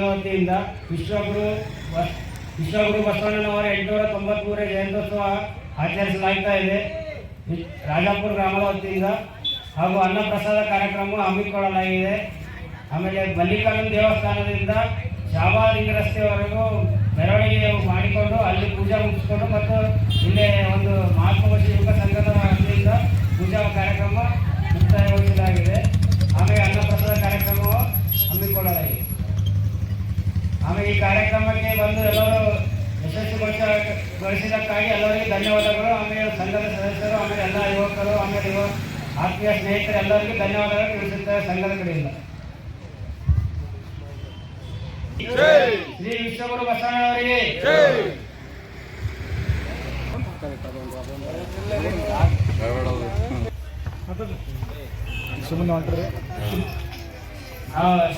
ವತಿಯಿಂದ ವಿಶ್ವಗುರು ಬಸವಣ್ಣನವರ 893ನೇ ಜಯಂತ್ಯೋತ್ಸವ ಆಚರಿಸಲಾಗ್ತಾ ಇದೆ. ರಾಜಾಪುರ ಗ್ರಾಮದ ವತಿಯಿಂದ ಹಾಗೂ ಅನ್ನಪ್ರಸಾದ ಕಾರ್ಯಕ್ರಮ ಹಮ್ಮಿಕೊಳ್ಳಲಾಗಿದೆ. ಆಮೇಲೆ ಮಲ್ಲಿಕಾರ್ಜುನ ದೇವಸ್ಥಾನದಿಂದ ಶಾಬಾದಿಂಗ್ ರಸ್ತೆವರೆಗೂ ಮೆರವಣಿಗೆ ಮಾಡಿಕೊಂಡು ಅಲ್ಲಿ ಪೂಜೆ ಮುಗಿಸ್ಕೊಂಡು ಮತ್ತು ಇಲ್ಲೇ ಒಂದು ಮಹಾತ್ಮ ಯುವ ಸಂಘದ ವತಿಯಿಂದ ಪೂಜಾ ಕಾರ್ಯಕ್ರಮ ಮುಕ್ತಾಯಗೊಳಿಸಲಾಗಿದೆ. ಆಮೇಲೆ ಅನ್ನಪ್ರಸಾದ ಕಾರ್ಯಕ್ರಮ ಹಮ್ಮಿಕೊಳ್ಳಲಾಗಿದೆ. ಆಮೇಲೆ ಈ ಕಾರ್ಯಕ್ರಮಕ್ಕೆ ಬಂದು ಎಲ್ಲರೂ ಯಶಸ್ವಿಗೊಳಿಸಿದ್ದಕ್ಕಾಗಿ ಎಲ್ಲರಿಗೂ ಧನ್ಯವಾದಗಳು. ಆಮೇಲೆ ಸಂಘದ ಸದಸ್ಯರು, ಆಮೇಲೆ ಎಲ್ಲ ಯುವಕರು, ಆಮೇಲೆ ಆತ್ಮೀಯ ಸ್ನೇಹಿತರು ಎಲ್ಲರಿಗೂ ಧನ್ಯವಾದಗಳು ತಿಳಿಸುತ್ತಾರೆ ಸಂಘದ ಕಡೆಯಿಂದ. ಶ್ರೀ ವಿಶ್ವಗುರು ಬಸವಣ್ಣನವರಿಗೆ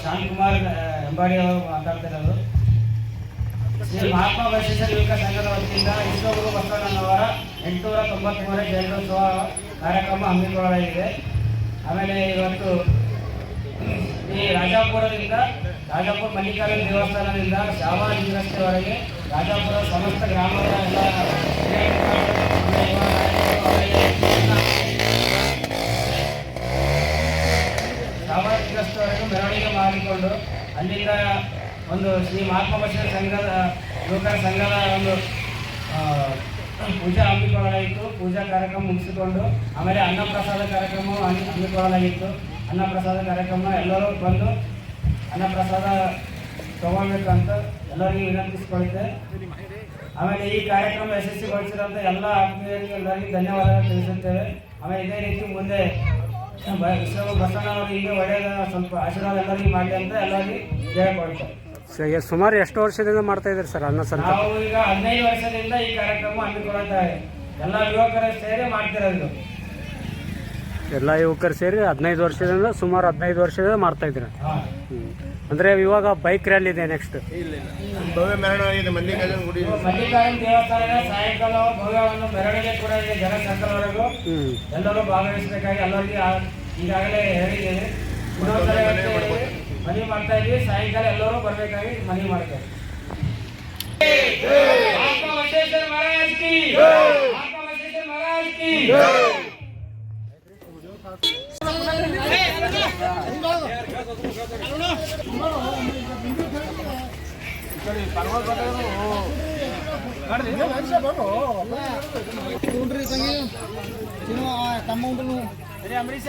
ಶಾಂತಕುಮಾರ್ ಹೆಂಬಾಡಿ ಅವರು ಮಾತಾಡ್ತಿರೋದು. ಶ್ರೀ ಮಹಾತ್ಮ ಬಸವೇಶ್ವರ ಯುವಕ ಸಂಘದ ವತಿಯಿಂದ ವಿಶ್ವಗುರು ಬಸವಣ್ಣನವರ 893ನೇ ಜಯಂತ್ಯೋತ್ಸವ ಕಾರ್ಯಕ್ರಮ ಹಮ್ಮಿಕೊಳ್ಳಲಾಗಿದೆ. ಆಮೇಲೆ ಇವತ್ತು ಈ ರಾಜಾಪುರ ಮಲ್ಲಿಕಾರ್ಜುನ ದೇವಸ್ಥಾನದಿಂದ ಶಾಬಾದಿಂಗ್ ರಸ್ತೆವರೆಗೆ ರಾಜಾಪುರ ಸಮಸ್ತ ಗ್ರಾಮದ ಎಲ್ಲ ಶಾಬಾದಿಂಗ್ ರಸ್ತೆವರೆಗೂ ಮೆರವಣಿಗೆ ಮಾಡಿಕೊಂಡು ಅಲ್ಲಿಂದ ಒಂದು ಶ್ರೀ ಮಹಾತ್ಮ ಬಸವೇಶ್ವರ ಸಂಘದ ಯುವಕರ ಸಂಘದ ಒಂದು ಪೂಜಾ ಹಮ್ಮಿಕೊಳ್ಳಲಾಗಿತ್ತು. ಪೂಜಾ ಕಾರ್ಯಕ್ರಮ ಮುಗಿಸಿಕೊಂಡು ಆಮೇಲೆ ಅನ್ನಪ್ರಸಾದ ಕಾರ್ಯಕ್ರಮ ಹಮ್ಮಿಕೊಳ್ಳಲಾಗಿತ್ತು. ಅನ್ನಪ್ರಸಾದ ಕಾರ್ಯಕ್ರಮ ಎಲ್ಲರೂ ಬಂದು ಅನ್ನಪ್ರಸಾದ ತಗೊಳ್ಬೇಕಂತ ಎಲ್ಲರಿಗೂ ವಿನಂತಿಸಿಕೊಳ್ಳುತ್ತೆ. ಆಮೇಲೆ ಈ ಕಾರ್ಯಕ್ರಮ ಯಶಸ್ವಿಗೊಳಿಸಿದಂಥ ಎಲ್ಲ ಆತ್ಮೀಯರಿಗೆ ಎಲ್ಲರಿಗೂ ಧನ್ಯವಾದಗಳು ತಿಳಿಸುತ್ತೇವೆ. ಆಮೇಲೆ ಇದೇ ರೀತಿ ಮುಂದೆ ಬಸವಣ್ಣನವರು ಹೀಗೆ ಒಳ್ಳೆಯದ ಸ್ವಲ್ಪ ಆಶೀರ್ವಾದ ಎಲ್ಲರಿಗೂ ಮಾಡಲಿ ಅಂತ ಎಲ್ಲರಿಗೂ ಹೇಳ್ಕೊಳ್ತೇವೆ. ಸುಮಾರು ಎಷ್ಟು ವರ್ಷದಿಂದ ಮಾಡ್ತಾ ಇದ್ದೀರಿ ಸರ್ ಅನ್ನ ಸಂತ? ನಾವು ಈಗ 15 ವರ್ಷದಿಂದ ಈ ಕಾರ್ಯಕ್ರಮ ಹಮ್ಮಿಕೊಳ್ತಾ ಎಲ್ಲ ಯುವಕರು ಸೇರಿ ಮಾಡ್ತಿರೋದು. ಎಲ್ಲ ಯುವಕರು ಸೇರಿ 15 ವರ್ಷದಿಂದ ಸುಮಾರು 15 ವರ್ಷದಿಂದ ಮಾಡ್ತಾ ಇದ್ದೀರಾ? ಅಂದ್ರೆ ಇವಾಗ ಬೈಕ್ ರ್ಯಾಲಿ ಇದೆ ನೆಕ್ಸ್ಟ್. ಮಲ್ಲಿಕಾರ್ಜುನ ದೇವಸ್ಥಾನದ ಸಾಯಂಕಾಲ ಭವ್ಯವನ್ನು ಮೆರವಣಿಗೆ ಕೂಡ ಇದೆ. ಜನಸಂಖ್ಯೆವರೆಗೂ ಎಲ್ಲರೂ ಭಾಗವಹಿಸಬೇಕಾಗಿ ಎಲ್ಲರಿಗೆ ಈಗಾಗಲೇ ಹೇಳಿದ್ದೇನೆ. ಮನವಿ ಮಾಡ್ತಾ ಇದ್ವಿ. ಸಾಯಂಕಾಲ ಎಲ್ಲರೂ ಬರಬೇಕಾಗಿ ಮನವಿ ಮಾಡ್ತೇವೆ. ಅಂಬರೀಷ